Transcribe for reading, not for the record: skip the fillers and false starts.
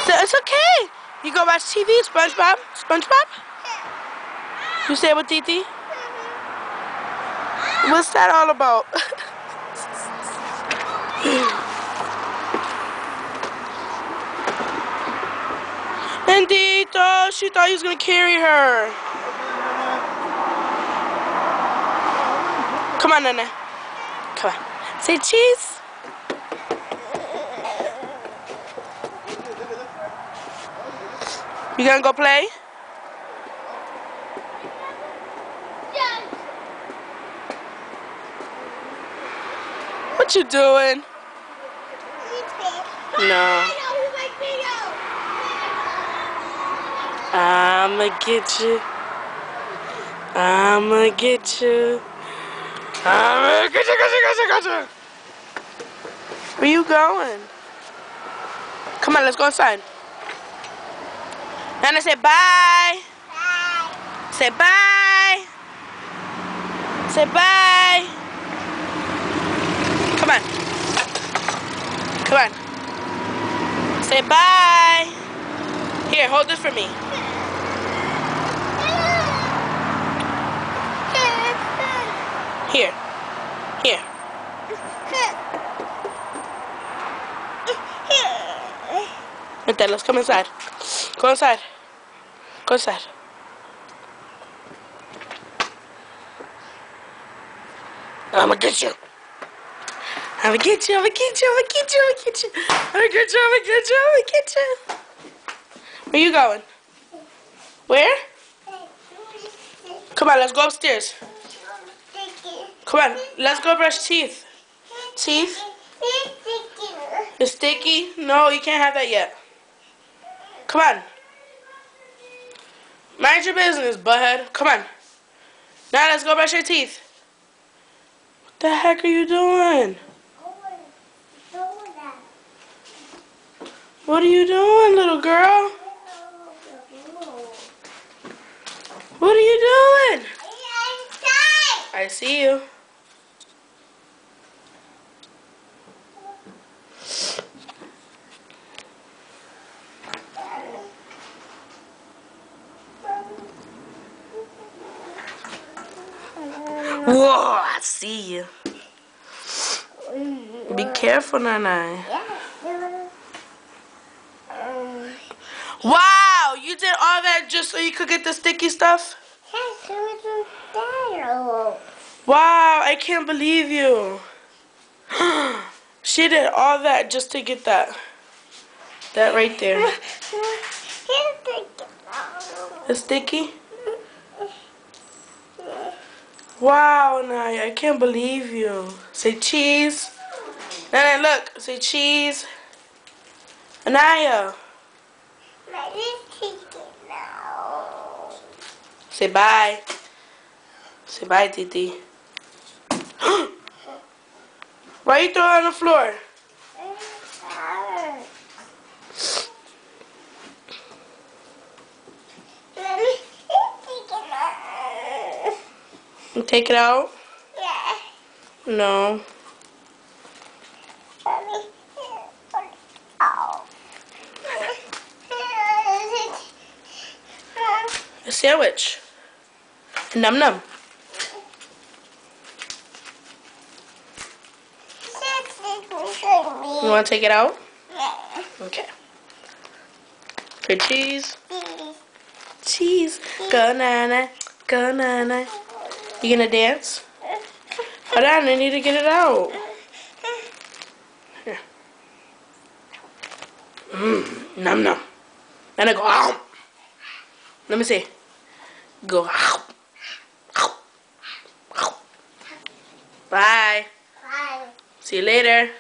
So it's okay. You go watch TV, SpongeBob. SpongeBob? You stay with Titi? What's that all about? Bendito, she thought he was gonna carry her. Come on, Nana. Come on. Say cheese. You gonna go play? What you doing? No. I'ma get you. I'ma get you. I'ma get you. Where you going? Come on, let's go inside. Nana, say bye. Bye. Say bye. Say bye. Come on. Come on. Say bye. Here, hold this for me. Here. Here. Right there, let's come inside. Go inside. Go inside. I'ma get you. I'ma get you, I'ma get you, I'ma get you, I'ma get you. I'ma get you, I'ma get you, I'ma get you. Where you going? Where? Come on, let's go upstairs. Come on, let's go brush teeth. Teeth? It's sticky? No, you can't have that yet. Come on. Mind your business, butthead. Come on. Now let's go brush your teeth. What the heck are you doing? What are you doing, little girl? What are you doing? I see you. Whoa, I see you. Be careful, Nana. Wow, you did all that just so you could get the sticky stuff? Wow, I can't believe you. She did all that just to get that. That right there. It's sticky? Wow, Naya, I can't believe you. Say cheese. Nana, look. Say cheese. Anaya. Say bye. Say bye, Titi. Why you throw it on the floor? You take it out? Yeah. No. A sandwich. Num num. You want to take it out? Yeah. Okay. For cheese. Cheese. Go Nana. Go Nana. You gonna dance? Hold on, I need to get it out. Here. Num num. Then I go ow. Let me see. Go ow. Ow. Ow. Bye. Bye. See you later.